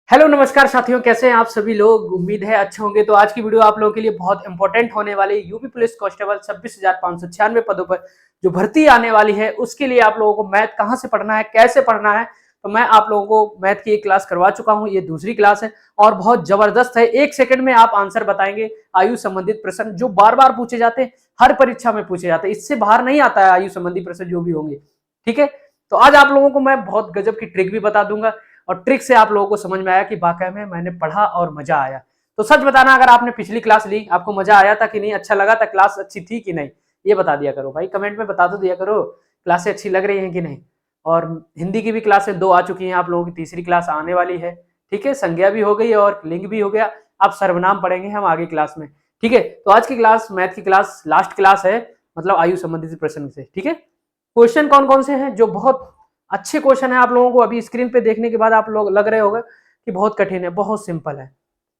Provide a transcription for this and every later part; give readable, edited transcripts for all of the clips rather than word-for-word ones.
Hello नमस्कार साथियों, कैसे हैं आप सभी लोग। उम्मीद है अच्छे होंगे। तो आज की वीडियो आप लोगों के लिए बहुत इंपॉर्टेंट होने वाली। यूपी पुलिस कांस्टेबल 26,596 पदों पर जो भर्ती आने वाली है, उसके लिए आप लोगों को मैथ कहां से पढ़ना है, कैसे पढ़ना है, तो मैं आप लोगों को मैथ की एक क्लास करवा चुका हूं। ये दूसरी क्लास है और बहुत जबरदस्त है। 1 सेकंड में आप आंसर बताएंगे। आयु संबंधित प्रश्न जो बार बार पूछे जाते हैं, हर परीक्षा में पूछे जाते हैं, इससे बाहर नहीं आता है आयु संबंधी प्रश्न जो भी होंगे। ठीक है, तो आज आप लोगों को मैं बहुत गजब की ट्रिक भी बता दूंगा और ट्रिक से आप लोगों को समझ में आया कि वाकई में मैंने पढ़ा और मजा आया। तो सच बताना, अगर आपने पिछली क्लास ली, आपको मजा आया था कि नहीं, अच्छा लगा था, क्लास अच्छी थी कि नहीं, ये बता दिया करो भाई। कमेंट में बता दो दिया करो क्लासें अच्छी लग रही हैं कि नहीं। और हिंदी की भी क्लासें 2 आ चुकी हैं, आप लोगों की तीसरी क्लास आने वाली है। ठीक है, संज्ञा भी हो गई और लिंग भी हो गया। अब सर्वनाम पढ़ेंगे हम आगे क्लास में। ठीक है, तो आज की क्लास मैथ की क्लास लास्ट क्लास है, मतलब आयु संबंधित प्रश्न से। ठीक है, क्वेश्चन कौन कौन से हैं जो बहुत अच्छे क्वेश्चन है, आप लोगों को अभी स्क्रीन पे देखने के बाद आप लोग लग रहे होंगे कि बहुत कठिन है, बहुत सिंपल है।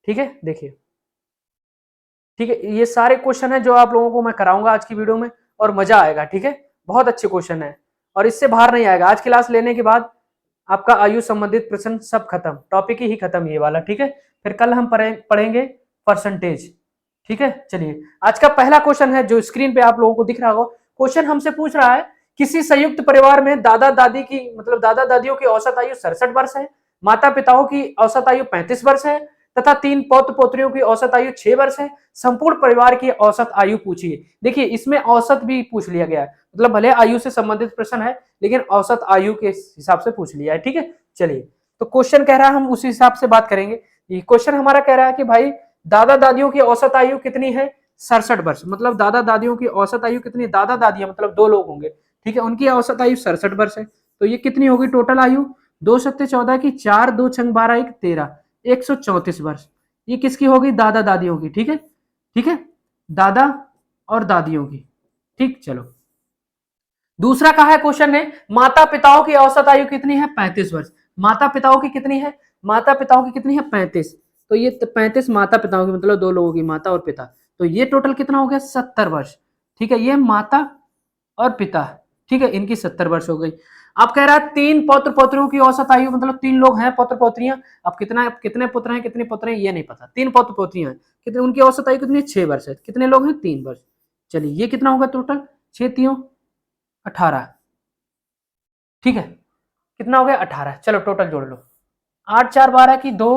ठीक है, देखिए। ठीक है, ये सारे क्वेश्चन है जो आप लोगों को मैं कराऊंगा आज की वीडियो में और मजा आएगा। ठीक है, बहुत अच्छे क्वेश्चन है और इससे बाहर नहीं आएगा। आज क्लास लेने के बाद आपका आयु संबंधित प्रश्न सब खत्म, टॉपिक ही खत्म ये वाला। ठीक है, फिर कल हम पढ़ेंगे परसेंटेज। ठीक है, चलिए आज का पहला क्वेश्चन है जो स्क्रीन पे आप लोगों को दिख रहा होगा। क्वेश्चन हमसे पूछ रहा है, किसी संयुक्त परिवार में दादा दादी की मतलब दादा दादियों की औसत आयु 67 वर्ष है, माता पिताओं की औसत आयु 35 वर्ष है तथा 3 पौत्र पोत्रियों की औसत आयु 6 वर्ष है। संपूर्ण परिवार की औसत आयु पूछिए। देखिए, इसमें औसत भी पूछ लिया गया है, मतलब भले आयु से संबंधित प्रश्न है लेकिन औसत आयु के हिसाब से पूछ लिया है। ठीक है, चलिए तो क्वेश्चन कह रहा है, हम उसी हिसाब से बात करेंगे। ये क्वेश्चन हमारा कह रहा है कि भाई दादा दादियों की औसत आयु कितनी है, 67 वर्ष। मतलब दादा दादियों की औसत आयु कितनी, दादा दादियां मतलब 2 लोग होंगे। ठीक है, उनकी औसत आयु 67 वर्ष है। तो ये कितनी होगी टोटल आयु, 2 सत्ते 14 की 4, 2 छंग 12 1 13, 134 वर्ष। ये किसकी होगी, दादा दादियों की। ठीक है, ठीक है, दादा और दादियों की। ठीक, चलो दूसरा कहा है क्वेश्चन ने, माता पिताओं की औसत आयु कितनी है, 35 वर्ष। माता पिताओं की कितनी है, माता पिताओं की कितनी है, 35। तो ये 35 माता पिताओं की, मतलब 2 लोगों की, माता और पिता। तो ये टोटल कितना हो गया, 70 वर्ष। ठीक है, ये माता और पिता। ठीक है, इनकी 70 वर्ष हो गई। अब कह रहा है 3 पौत्र पौत्रियों की औसत आयु, मतलब 3 लोग हैं पौत्र पौत्रियां। अब कितने पुत्र हैं कितने पुत्र हैं ये नहीं पता, 3 पौत्र पौत्रियां हैं, कितने उनकी औसत आयु कितनी है, 6 वर्ष है। कितने लोग हैं, 3 वर्ष। चलिए ये कितना होगा टोटल, 6 3 18। ठीक है, कितना हो गया, 18। चलो टोटल जोड़ लो, 8 4 12 की 2,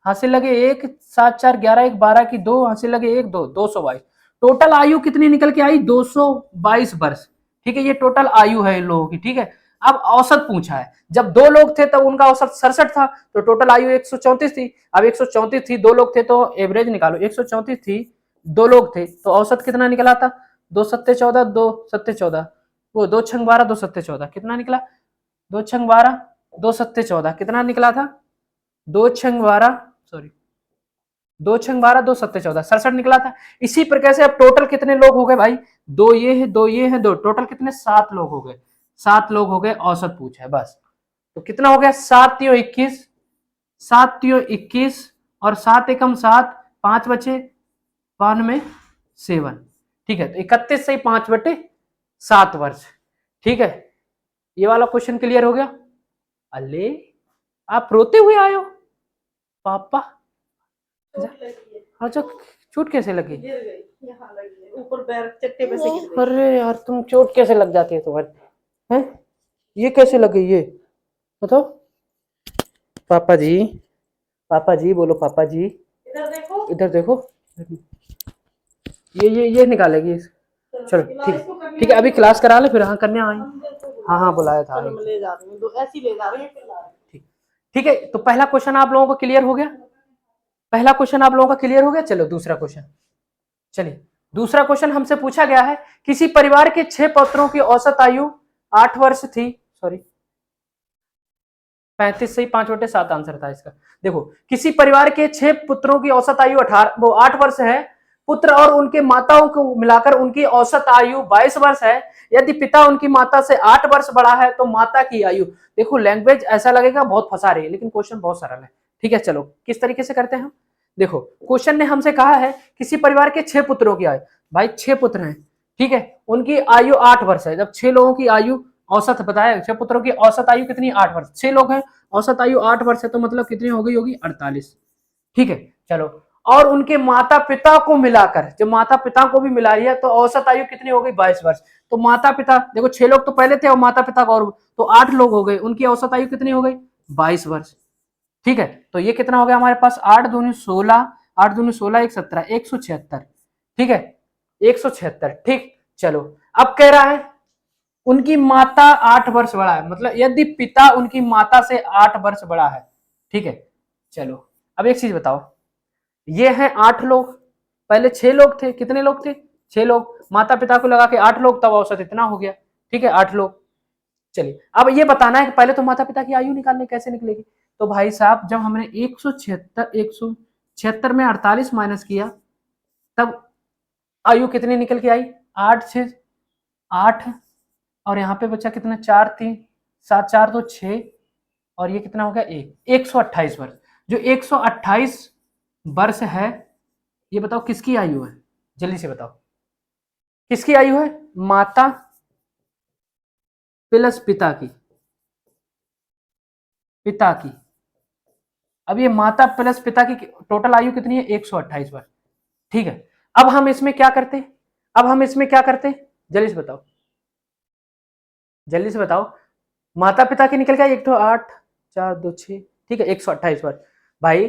हासिल लगे 1, 7 4 11 1 12 की 2, हासिल लगे 1 2, 222। टोटल आयु कितनी निकल के आई, 222 वर्ष। ठीक है, ये टोटल आयु है इन लोगों की। ठीक है, अब औसत पूछा है, जब 2 लोग थे तब उनका औसत 67 था, तो टोटल आयु 134 थी। अब 134 थी, 2 लोग थे तो एवरेज निकालो, 134 थी, 2 लोग थे तो औसत कितना निकला था, 2 सत्ते 14, 2 सत्ते 14, वो 2 छंग 12, 2 सत्ते 14, कितना निकला, 2 छंग 12, 2 सत्ते 14, कितना निकला था, 2 छंग 12, सॉरी 2 छंग 12, 2 सत्ते 14, 67 निकला था। इसी प्रकार से अब टोटल कितने लोग हो गए भाई, 2 ये है 2 ये है 2, टोटल कितने, 7 लोग हो गए। 7 लोग हो गए, औसत पूछा है बस। तो कितना हो गया, 7 3 21, 7 3 21 और 7 एकम 7, 5 बचे 92 7। ठीक है, तो 31 से 5/7 वर्ष। ठीक है, ये वाला क्वेश्चन क्लियर हो गया। अले आप रोते हुए आए हो पापा, अच्छा चोट कैसे लगी, यहाँ लगी है ऊपर पैर चट्टे पे से गिर गई। अरे यार तुम, चोट कैसे लग जाती है तुम्हारी, हैं ये कैसे लग गई ये बताओ। पापा जी, पापा जी बोलो, पापा जी इधर देखो, इधर देखो। ये निकालेगी। चलो ठीक, ठीक है, अभी क्लास करा ले फिर। हाँ कन्या आई, हाँ हाँ बुलाया था, ले जा रही हूँ, ऐसे ले जा रही हैं। ठीक, ठीक है, तो पहला क्वेश्चन आप लोगों को क्लियर हो गया, पहला क्वेश्चन आप लोगों का क्लियर हो गया। चलो दूसरा क्वेश्चन, चलिए दूसरा क्वेश्चन हमसे पूछा गया है, किसी परिवार के 6 पुत्रों की औसत आयु 8 वर्ष थी, सॉरी 35 से 5/7 आंसर था इसका। देखो, किसी परिवार के 6 पुत्रों की औसत आयु 8 वर्ष है, पुत्र और उनके माताओं को मिलाकर उनकी औसत आयु 22 वर्ष है। यदि पिता उनकी माता से 8 वर्ष बड़ा है तो माता की आयु, देखो लैंग्वेज ऐसा लगेगा बहुत फंसा रही है लेकिन क्वेश्चन बहुत सरल है। ठीक है, चलो किस तरीके से करते हैं हम, देखो क्वेश्चन ने हमसे कहा है किसी परिवार के 6 पुत्रों की आयु, भाई 6 पुत्र हैं। ठीक है, उनकी आयु 8 वर्ष है, जब 6 लोगों की आयु औसत बताया, 6 पुत्रों की औसत आयु कितनी, 8 वर्ष। 6 लोग हैं, औसत आयु 8 वर्ष है, तो मतलब कितनी हो गई होगी, 48। ठीक है, चलो। और उनके माता पिता को मिलाकर, जब माता पिता को भी मिला लिया तो औसत आयु कितनी हो गई, 22 वर्ष। तो माता पिता देखो, 6 लोग तो पहले थे और माता पिता का और, तो 8 लोग हो गए, उनकी औसत आयु कितनी हो गई, 22 वर्ष। ठीक है, तो ये कितना हो गया हमारे पास, 8 दूनी 16, 8 दूनी 16, 1 17, 176। ठीक है, 176। ठीक, चलो। अब कह रहा है उनकी माता 8 वर्ष बड़ा है, मतलब यदि पिता उनकी माता से 8 वर्ष बड़ा है। ठीक है, चलो। अब एक चीज बताओ, ये हैं 8 लोग, पहले 6 लोग थे, कितने लोग थे, 6 लोग, माता पिता को लगा के 8 लोग, तब औसत इतना हो गया। ठीक है, 8 लोग। चलिए, अब ये बताना है कि पहले तो माता पिता की आयु निकालने, कैसे निकलेगी। तो भाई साहब, जब हमने 176 में 48 माइनस किया, तब आयु कितनी निकल के आई, 8 6 8, और यहाँ पे बचा कितना, 4 3 7 4 2 6, और ये कितना हो गया, 128 वर्ष। जो 128 वर्ष है, ये बताओ किसकी आयु है, जल्दी से बताओ किसकी आयु है, माता प्लस पिता की, पिता की। अब ये माता प्लस पिता की टोटल आयु कितनी है, 128 वर्ष। ठीक है, अब हम इसमें क्या करते, अब हम इसमें क्या करते, जल्दी से बताओ, जल्दी से बताओ। माता पिता की निकल गया, एक तो 8 4 2 6, ठीक है, 128 वर्ष। भाई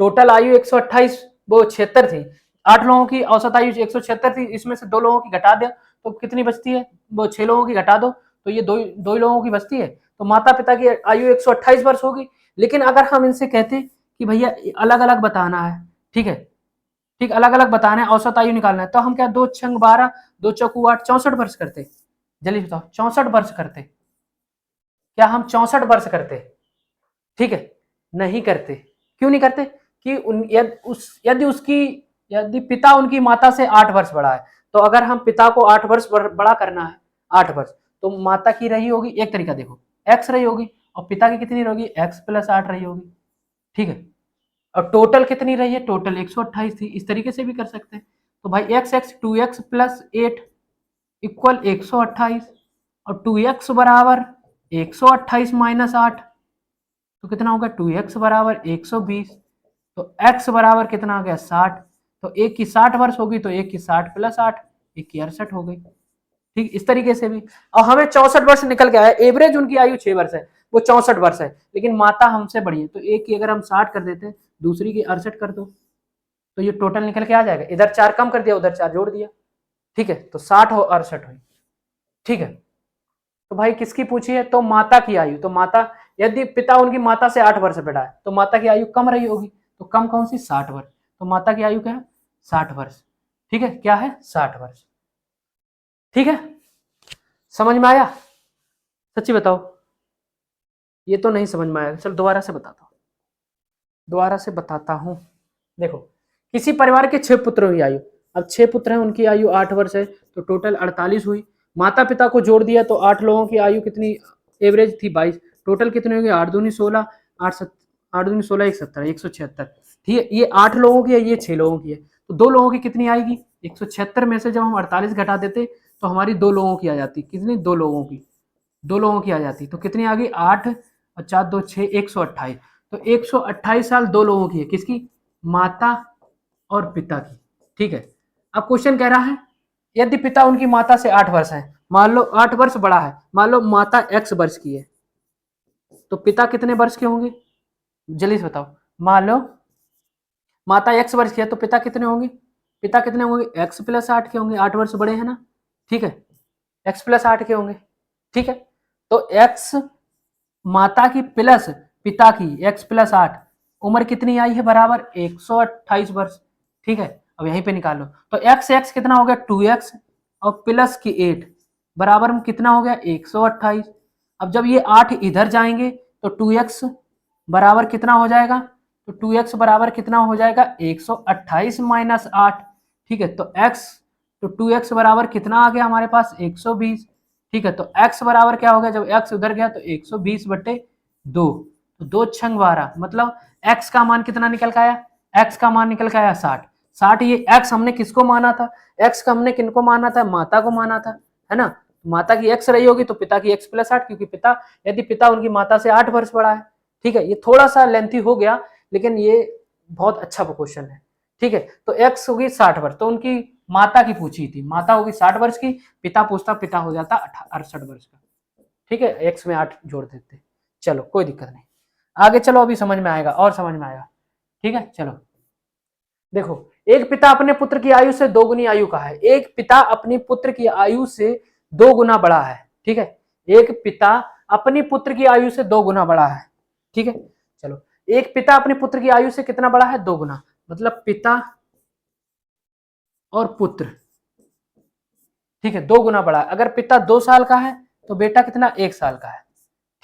टोटल आयु 128, वो 76 थी, 8 लोगों की औसत आयु 176 थी, इसमें से 2 लोगों की घटा दो तो कितनी बचती है, वो 6 लोगों की घटा दो तो ये दो लोगों की बचती है, तो माता पिता की आयु 128 वर्ष होगी। लेकिन अगर हम इनसे कहते कि भैया अलग अलग बताना है, ठीक है, ठीक, अलग अलग बताना है, औसत आयु निकालना है, तो हम क्या, 2 छंग 12, 2 चौकू 8, 64 वर्ष करते। जल्दी बताओ, 64 वर्ष करते, क्या हम 64 वर्ष करते, ठीक है, नहीं करते। क्यों नहीं करते, कि यदि उसकी, यदि पिता उनकी माता से 8 वर्ष बड़ा है, तो अगर हम पिता को 8 वर्ष बड़ा करना है, 8 वर्ष, तो माता की रही होगी, एक तरीका देखो, x रही होगी, और पिता की कितनी रहोगी, x प्लस 8 रही होगी। ठीक है, और टोटल कितनी रही है, टोटल 128 थी, इस तरीके से भी कर सकते हैं। तो भाई x 2x प्लस 8 इक्वल 128, और 2x बराबर 128 माइनस 8, तो कितना होगा, 2x बराबर 120, तो x बराबर कितना आ गया, 60। तो एक की 60 वर्ष होगी, तो एक की 60 प्लस 8, एक की 68 हो गई। ठीक, इस तरीके से भी। और हमें 64 वर्ष निकल के आया, एवरेज उनकी आयु 6 वर्ष है, वो 64 वर्ष है, लेकिन माता हमसे बड़ी है, तो एक की अगर हम 60 कर देते, दूसरी की 68 कर दो, तो ये टोटल निकल के आ जाएगा। इधर 4 कम कर दिया, उधर 4 जोड़ दिया। ठीक है, तो 60 हो 68 हुई। ठीक है, तो भाई किसकी पूछी है, तो माता की आयु, तो माता, यदि पिता उनकी माता से 8 वर्ष बड़ा है, तो माता की आयु कम रही होगी, तो कम कौन सी, 60 वर्ष। तो माता की आयु क्या है, 60 वर्ष। ठीक है, क्या है, 60 वर्ष। ठीक है, समझ में आया, सच्ची बताओ, ये तो नहीं समझ में आया, चलो दोबारा से बताता हूँ, दोबारा से बताता हूँ। देखो, किसी परिवार के 6 पुत्रों की आयु, अब 6 पुत्र हैं, उनकी आयु 8 वर्ष है, तो टोटल 48 हुई। माता पिता को जोड़ दिया, तो 8 लोगों की आयु कितनी, एवरेज थी 22, टोटल कितनी होगी, 8 दूनी 16, 8 दूनी 16, 170, 176। ठीक है, ये 8 लोगों की है, ये 6 लोगों की है, तो 2 लोगों की कितनी आएगी, 176 में से जब हम 48 घटा देते, तो हमारी 2 लोगों की आ जाती, कितनी, 2 लोगों की, 2 लोगों की आ जाती, तो कितनी आ गई, 8 और 4 2 6, 128। तो 128 साल 2 लोगों की है, किसकी, माता और पिता की। ठीक है, अब क्वेश्चन कह रहा है, यदि पिता उनकी माता से 8 वर्ष है, मान लो 8 वर्ष बड़ा है, मान लो माता x वर्ष की है, तो पिता कितने वर्ष के होंगे, जल्दी से बताओ। मान लो माता x वर्ष की है, तो पिता कितने होंगे, पिता कितने होंगे, x प्लस 8 के होंगे, 8 वर्ष बड़े हैं ना। ठीक है, x प्लस 8 के होंगे। ठीक है, तो x माता की प्लस पिता की, x प्लस 8, उम्र कितनी आई है, बराबर 128 वर्ष। ठीक है, अब यहीं पे निकाल लो, तो x कितना हो गया, 2x, और प्लस की 8 बराबर में कितना हो गया, 128। अब जब ये 8 इधर जाएंगे, तो 2x बराबर कितना हो जाएगा, तो 2x बराबर कितना हो जाएगा, 128 माइनस 8। ठीक है, तो तो 2x बराबर कितना आ गया हमारे पास, 120। ठीक है, तो x बराबर क्या हो गया, जब x उधर गया तो 120/2, तो 2 छंग 12, मतलब x का मान कितना निकल के आया, x का मान निकल के आया 60। 60, ये x हमने किसको माना था, x का हमने किनको माना था, माता को माना था, है ना। माता की x रही होगी तो पिता की x प्लस 8, क्योंकि पिता, यदि पिता उनकी माता से 8 वर्ष बड़ा है। ठीक है, ये थोड़ा सा लेंथी हो गया लेकिन ये बहुत अच्छा क्वेश्चन है। ठीक है, तो x होगी 60 वर्ष, तो उनकी माता की पूछी थी, माता होगी 60 वर्ष की, पिता पूछता, पिता हो जाता 68 वर्ष का। ठीक है, x में 8 जोड़ देते। चलो कोई दिक्कत नहीं, आगे चलो, अभी समझ में आएगा और समझ में आएगा। ठीक है, चलो देखो, एक पिता अपने पुत्र की आयु से 2 गुनी आयु का है। एक पिता अपनी पुत्र की आयु से 2 गुना बड़ा है। ठीक है, एक पिता अपनी पुत्र की आयु से 2 गुना बड़ा है। ठीक है, चलो, एक पिता अपने पुत्र की आयु से कितना बड़ा है? 2 गुना, मतलब पिता और पुत्र, ठीक है, 2 गुना बड़ा है। अगर पिता 2 साल का है तो बेटा कितना? 1 साल का है।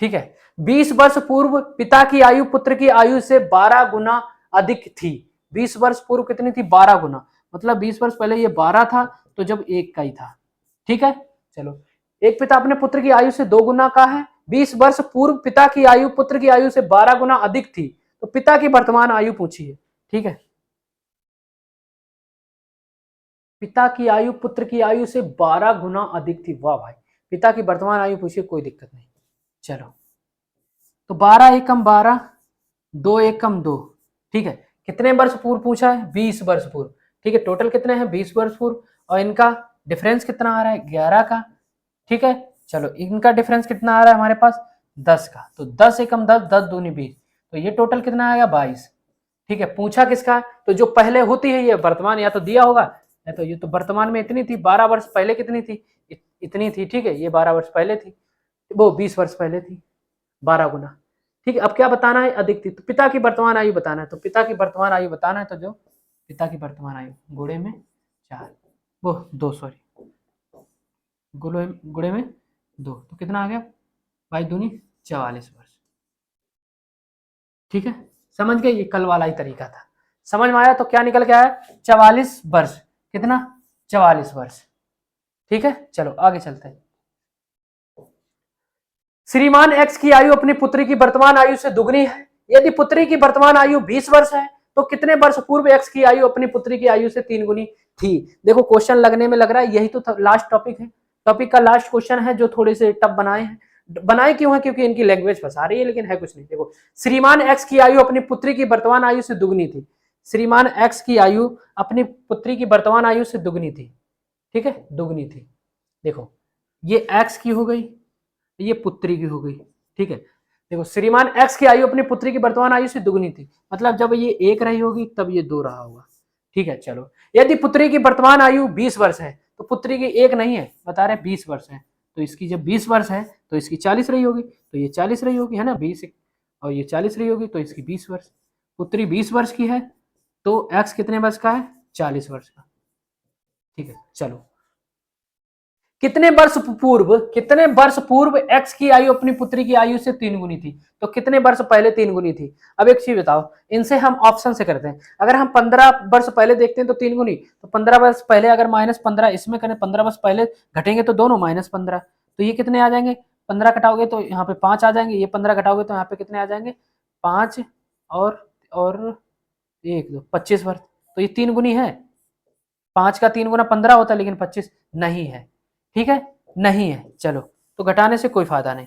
ठीक है, 20 वर्ष पूर्व पिता की आयु पुत्र की आयु से 12 गुना अधिक थी। 20 वर्ष पूर्व कितनी थी? 12 गुना, मतलब 20 वर्ष पहले ये 12 था तो जब 1 का ही था। ठीक है, चलो, एक पिता अपने पुत्र की आयु से 2 गुना का है, 20 वर्ष पूर्व पिता की आयु पुत्र की आयु से 12 गुना अधिक थी, तो पिता की वर्तमान आयु पूछी है। ठीक है, पिता की आयु पुत्र की आयु से 12 गुना अधिक थी। वाह भाई, पिता की वर्तमान आयु पूछिए, कोई दिक्कत नहीं। चलो, तो 12 एकम 12, 2 एकम 2। ठीक है, कितने वर्ष पूर्व पूछा है? 20 वर्ष पूर्व। ठीक है, टोटल कितने हैं? 20 वर्ष पूर्व, और इनका डिफरेंस कितना आ रहा है? 11 का। ठीक है, चलो, इनका डिफरेंस कितना आ रहा है हमारे पास? 10 का। तो 10 एकम 10, 10 दूनी 20, तो ये टोटल कितना आएगा? 22। ठीक है, पूछा किसका? तो जो पहले होती है ये वर्तमान, या तो दिया होगा या तो ये, तो वर्तमान में इतनी थी, 12 वर्ष पहले कितनी थी? इतनी थी। ठीक है, ये 12 वर्ष पहले थी, वो 20 वर्ष पहले थी, 12 गुना। ठीक है, अब क्या बताना है? अधिक थी, तो पिता की वर्तमान आयु बताना है। तो पिता की वर्तमान आयु बताना है, तो जो पिता की वर्तमान आयु गुणे में 4, वो 2, सॉरी, गुणे में 2, तो कितना आ गया? 22 दूनी 44 वर्ष। ठीक है, समझ गए? ये कल वाला ही तरीका था, समझ में आया? तो क्या निकल के आया? 44 वर्ष। कितना? 44 वर्ष। ठीक है, चलो आगे चलते हैं। श्रीमान एक्स की आयु अपनी पुत्री की वर्तमान आयु से दुगनी है। यदि पुत्री की वर्तमान आयु 20 वर्ष है तो कितने वर्ष पूर्व एक्स की आयु अपनी पुत्री की आयु से 3 गुनी थी? देखो, क्वेश्चन लगने में लग रहा है यही तो लास्ट टॉपिक है, टॉपिक का लास्ट क्वेश्चन है, जो थोड़े से टफ बनाए हैं। बनाए क्यों है? क्योंकि इनकी लैंग्वेज फंसा रही है, लेकिन है कुछ नहीं। देखो, श्रीमान एक्स की आयु अपनी पुत्री की वर्तमान आयु से दुगनी थी। श्रीमान एक्स की आयु अपनी पुत्री की वर्तमान आयु से दुगनी थी। ठीक है, दुगनी थी। देखो, ये एक्स की हो गई, ये पुत्री की हो गई। ठीक है, देखो, श्रीमान एक्स की आयु अपनी पुत्री की वर्तमान आयु से दुगनी थी, मतलब जब ये 1 रही होगी तब ये 2 रहा होगा। ठीक है, चलो, यदि पुत्री की वर्तमान आयु 20 वर्ष है तो पुत्री की 1 नहीं है, बता रहे 20 वर्ष है, तो इसकी जब 20 वर्ष है तो इसकी 40 रही होगी, तो ये 40 रही होगी, है ना, 20, और ये 40 रही होगी, तो इसकी 20 वर्ष। पुत्री 20 वर्ष की है तो एक्स कितने वर्ष का है? 40 वर्ष का। ठीक है, चलो, कितने वर्ष पूर्व एक्स की आयु अपनी पुत्री की आयु से 3 गुनी थी? तो कितने वर्ष पहले 3 गुनी थी? अब एक चीज बताओ, इनसे हम ऑप्शन से करते हैं। अगर हम 15 वर्ष पहले देखते हैं तो 3 गुनी, तो 15 वर्ष पहले अगर -15 इसमें करें, 15 वर्ष पहले घटेंगे तो दोनों -15, तो ये कितने आ जाएंगे? 15 घटाओगे तो यहाँ पे 5 आ जाएंगे, ये 15 घटाओगे तो यहाँ पे कितने आ जाएंगे? 5 और 1 2 25 वर्ष। तो ये 3 गुनी है। 5 का 3 गुना 15 होता है, लेकिन 25 नहीं है। ठीक है, नहीं है। चलो, तो घटाने से कोई फायदा नहीं।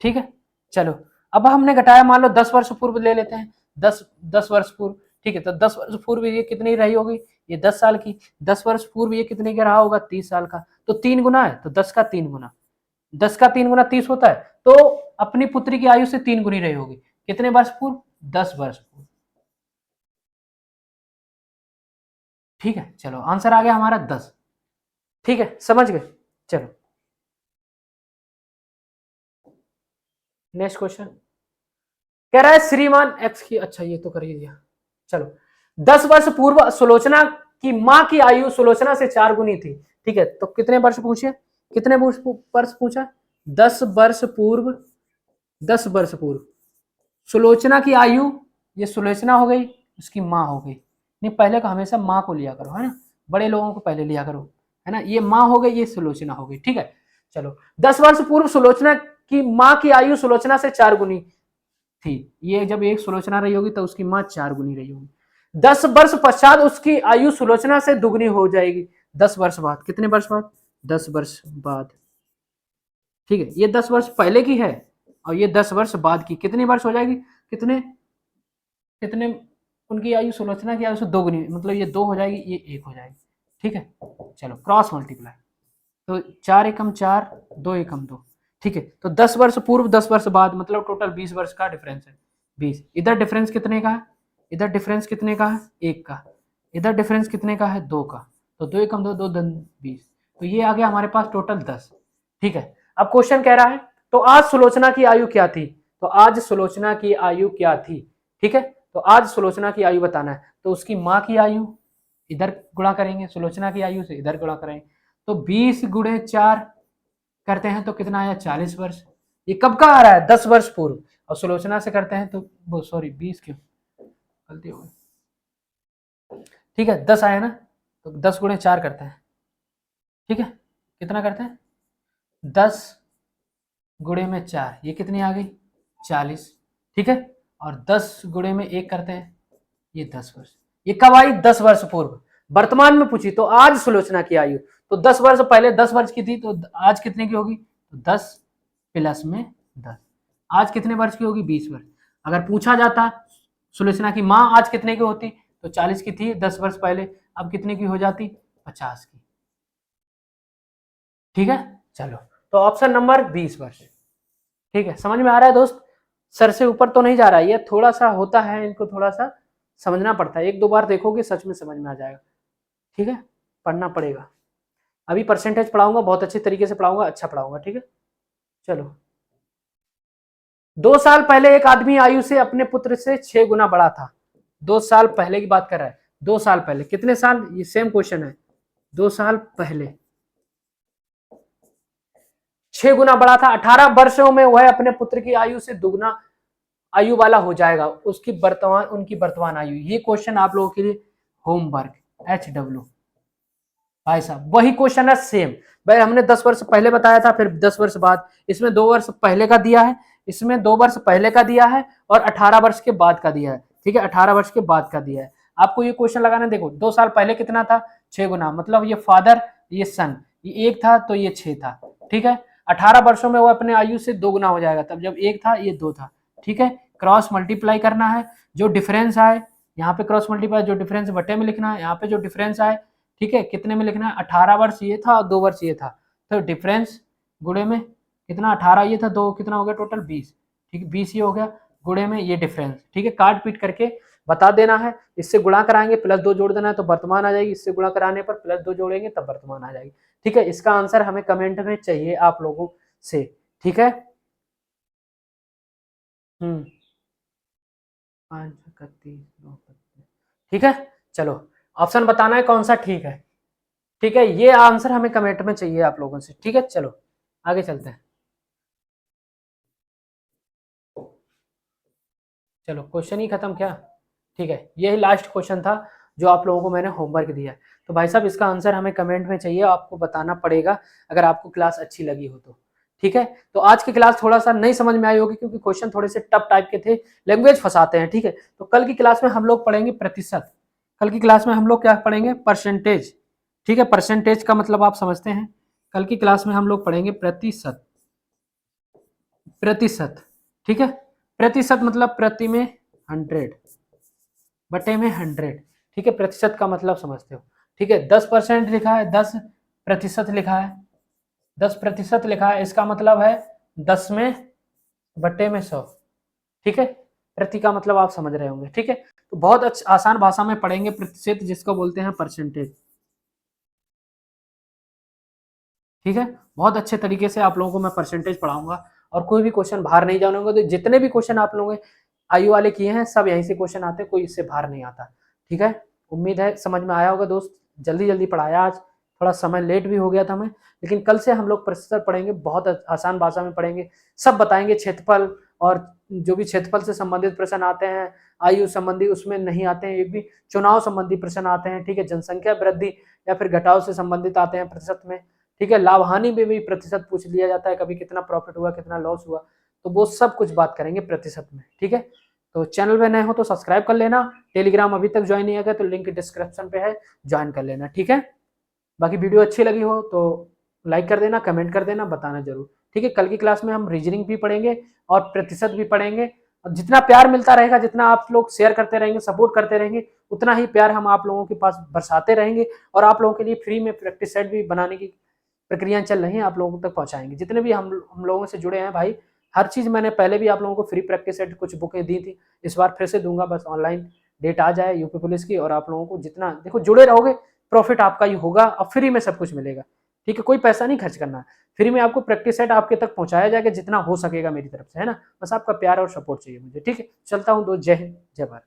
ठीक है, चलो, अब हमने घटाया, मान लो 10 वर्ष पूर्व ले लेते हैं, 10 वर्ष पूर्व। ठीक है, तो 10 वर्ष पूर्व ये कितनी रही होगी? ये 10 साल की। 10 वर्ष पूर्व ये कितने का रहा होगा? 30 साल का। तो 3 गुना है, तो 10 का 3 गुना, 10 का 3 गुना 30 होता है, तो अपनी पुत्री की आयु से 3 गुनी रही होगी। कितने वर्ष पूर्व? 10 वर्ष पूर्व। ठीक है, चलो, आंसर आ गया हमारा 10। ठीक है, समझ गए? चलो, नेक्स्ट क्वेश्चन कह रहा है श्रीमान एक्स की, अच्छा ये तो कर ही दिया। चलो, 10 वर्ष पूर्व सुलोचना की मां की आयु सुलोचना से 4 गुनी थी। ठीक है, तो कितने वर्ष पूछे? कितने वर्ष पूछा? 10 वर्ष पूर्व, 10 वर्ष पूर्व सुलोचना की आयु, ये सुलोचना हो गई, उसकी मां हो गई। नहीं, पहले का हमेशा मां को लिया करो, है ना, बड़े लोगों को पहले लिया करो, है ना। ये मां हो गई, ये सुलोचना हो गई। ठीक है, चलो, 10 वर्ष पूर्व सुलोचना की मां की आयु सुलोचना से 4 गुनी थी। ये जब एक सुलोचना रही होगी तो उसकी मां 4 गुनी रही होगी। 10 वर्ष पश्चात उसकी आयु सुलोचना से दुगनी हो जाएगी। 10 वर्ष बाद, कितने वर्ष बाद? 10 वर्ष बाद ठीक है, ये 10 वर्ष पहले की है और ये 10 वर्ष बाद की, कितने वर्ष हो जाएगी, कितने कितने उनकी आयु सुलोचना की आयु से दोगुनी, मतलब ये 2 हो जाएगी, ये 1 हो जाएगी। ठीक है, चलो क्रॉस मल्टीप्लाई, तो 4 एकम 4, 2 एकम 2। ठीक है, तो 10 वर्ष पूर्व 10 वर्ष बाद, मतलब टोटल 20 वर्ष का डिफरेंस है। 20, इधर डिफरेंस कितने का है, इधर डिफरेंस कितने का है, 1 का, इधर डिफरेंस कितने का है, 2 का, तो 2 एकम 2, 2 दन 20, तो ये आ गया हमारे पास टोटल 10। ठीक है, अब क्वेश्चन कह रहा है तो आज सुलोचना की आयु क्या थी, तो आज सुलोचना की आयु क्या थी। ठीक है, तो आज सुलोचना की आयु बताना है, तो उसकी माँ की आयु इधर गुणा करेंगे, सुलोचना की आयु से इधर गुणा करेंगे, तो 20 गुणे 4 करते हैं तो कितना आया, 40 वर्ष। ये कब का आ रहा है, 10 वर्ष पूर्व, और सुलोचना से करते हैं तो वो सॉरी 20 क्यों, गलती हो गई। ठीक है, 10 आया ना, तो 10 गुणे 4 करते हैं। ठीक है, कितना करते हैं, 10 गुणे में 4, ये कितनी आ गई, 40। ठीक है, और 10 गुणे में 1 करते हैं, ये 10 वर्ष। ये कब आई, 10 वर्ष पूर्व। वर्तमान में पूछी तो आज सुलोचना की आयु, तो 10 वर्ष पहले 10 वर्ष की थी, तो आज कितने की होगी, तो 10 प्लस में 10, आज कितने वर्ष की होगी, 20 वर्ष। अगर पूछा जाता सुलोचना की माँ आज कितने की होती, तो 40 की थी 10 वर्ष पहले, अब कितने की हो जाती, 50 की। ठीक है, चलो, तो ऑप्शन नंबर 20 वर्ष। ठीक है, समझ में आ रहा है दोस्त, सर से ऊपर तो नहीं जा रहा है, ये थोड़ा सा होता है, इनको थोड़ा सा समझना पड़ता है, 1-2 बार देखोगे सच में समझ में आ जाएगा। ठीक है, पढ़ना पड़ेगा। अभी परसेंटेज पढ़ाऊंगा, बहुत अच्छे तरीके से पढ़ाऊंगा, अच्छा पढ़ाऊंगा। ठीक है, चलो, 2 साल पहले एक आदमी आयु से अपने पुत्र से 6 गुना बड़ा था। 2 साल पहले की बात कर रहा है, 2 साल पहले, कितने साल, ये सेम क्वेश्चन है, 2 साल पहले 6 गुना बड़ा था, 18 वर्षों में वह अपने पुत्र की आयु से दुगना आयु वाला हो जाएगा, उनकी वर्तमान आयु। ये क्वेश्चन आप लोगों के लिए होमवर्क, HW भाई साहब, वही क्वेश्चन है सेम। भाई हमने 10 वर्ष पहले बताया था, फिर 10 वर्ष बाद, इसमें 2 वर्ष पहले का दिया है, इसमें 2 वर्ष पहले का दिया है, और 18 वर्ष के बाद का दिया है। ठीक है, 18 वर्ष के बाद का दिया है। आपको ये क्वेश्चन लगाना, देखो 2 साल पहले कितना था, 6 गुना, मतलब ये फादर, ये सन, ये 1 था तो ये 6 था। ठीक है, 18 वर्षों में वो अपने आयु से 2 गुना हो जाएगा, तब जब 1 था ये 2 था। ठीक है, क्रॉस मल्टीप्लाई करना है, जो डिफरेंस आए यहाँ पे क्रॉस मल्टीप्लाई, जो डिफरेंस बटे में लिखना है, यहाँ पे जो डिफरेंस आए, ठीक है, कितने में लिखना है, 18 वर्ष ये था और 2 वर्ष ये था, तो डिफरेंस गुणे में कितना, 18 ये था, 2 कितना हो गया, टोटल 20। ठीक है, 20 ये हो गया, गुणे में ये डिफरेंस। ठीक है, काट पीट करके बता देना है, इससे गुणा कराएंगे +2 जोड़ देना है तो वर्तमान आ जाएगी, इससे गुणा कराने पर +2 जोड़ेंगे तब वर्तमान आ जाएगी। ठीक है, इसका आंसर हमें कमेंट में चाहिए आप लोगों से। ठीक है, 5 31 2 ठीक है, चलो ऑप्शन बताना है कौन सा ठीक है। ठीक है, ये आंसर हमें कमेंट में चाहिए आप लोगों से। ठीक है, चलो आगे चलते हैं। चलो क्वेश्चन ही खत्म क्या, ठीक है, यही लास्ट क्वेश्चन था जो आप लोगों को मैंने होमवर्क दिया है। तो भाई साहब इसका आंसर हमें कमेंट में चाहिए, आपको बताना पड़ेगा अगर आपको क्लास अच्छी लगी हो तो। ठीक है, तो आज की क्लास थोड़ा सा नहीं समझ में आई होगी क्योंकि क्वेश्चन थोड़े से टफ टाइप के थे, लैंग्वेज फंसाते हैं। ठीक है, तो कल की क्लास में हम लोग पढ़ेंगे प्रतिशत, कल की क्लास में हम लोग क्या पढ़ेंगे, परसेंटेज। ठीक है, परसेंटेज का मतलब आप समझते हैं, कल की क्लास में हम लोग पढ़ेंगे प्रतिशत, प्रतिशत। ठीक है, प्रतिशत मतलब प्रति में 100 बटे में 100। ठीक है, प्रतिशत का मतलब समझते हो। ठीक है, 10% लिखा है, 10% लिखा है, 10% लिखा है, इसका मतलब है 10 में बटे में 100। ठीक है, प्रति का मतलब आप समझ रहे होंगे। ठीक है, तो बहुत आसान भाषा में पढ़ेंगे प्रतिशत, जिसको बोलते हैं परसेंटेज। ठीक है, बहुत अच्छे तरीके से आप लोगों को मैं परसेंटेज पढ़ाऊंगा, और कोई भी क्वेश्चन बाहर नहीं जाने होंगे। तो जितने भी क्वेश्चन आप लोगों आयु वाले किए हैं सब यहीं से क्वेश्चन आते हैं, कोई इससे बाहर नहीं आता। ठीक है, उम्मीद है समझ में आया होगा दोस्त, जल्दी जल्दी पढ़ाया आज, थोड़ा समय लेट भी हो गया था मैं, लेकिन कल से हम लोग प्रतिशत पढ़ेंगे, बहुत आसान भाषा में पढ़ेंगे, सब बताएंगे। क्षेत्रफल और जो भी क्षेत्रफल से संबंधित प्रश्न आते हैं, आयु संबंधी उसमें नहीं आते हैं, एक भी चुनाव संबंधी प्रश्न आते हैं। ठीक है, जनसंख्या वृद्धि या फिर घटाव से संबंधित आते हैं प्रतिशत में। ठीक है, लाभ हानि में भी प्रतिशत पूछ लिया जाता है, कभी कितना प्रॉफिट हुआ कितना लॉस हुआ, तो वो सब कुछ बात करेंगे प्रतिशत में। ठीक है, तो चैनल पे नए हो तो सब्सक्राइब कर लेना, टेलीग्राम अभी तक ज्वाइन नहीं किया तो लिंक डिस्क्रिप्शन पे है, ज्वाइन कर लेना। ठीक है, बाकी वीडियो अच्छी लगी हो तो लाइक कर देना, कमेंट कर देना, बताना जरूर। ठीक है, कल की क्लास में हम रीजनिंग भी पढ़ेंगे और प्रतिशत भी पढ़ेंगे। जितना प्यार मिलता रहेगा, जितना आप लोग शेयर करते रहेंगे, सपोर्ट करते रहेंगे, उतना ही प्यार हम आप लोगों के पास बरसाते रहेंगे और आप लोगों के लिए फ्री में प्रैक्टिस सेट भी बनाने की प्रक्रियाएं चल रही हैं, आप लोगों तक पहुंचाएंगे। जितने भी हम लोगों से जुड़े हैं भाई, हर चीज मैंने पहले भी आप लोगों को फ्री प्रैक्टिस सेट कुछ बुकें दी थी, इस बार फिर से दूंगा। बस ऑनलाइन डेट आ जाए यूपी पुलिस की, और आप लोगों को जितना देखो जुड़े रहोगे, प्रॉफिट आपका ही होगा और फ्री में सब कुछ मिलेगा। ठीक है, कोई पैसा नहीं खर्च करना है, फ्री में आपको प्रैक्टिस सेट आपके तक पहुंचाया जाएगा जितना हो सकेगा मेरी तरफ से, है ना। बस आपका प्यार और सपोर्ट चाहिए मुझे। ठीक है, चलता हूँ दोस्त, जय हिंद, जय भारत।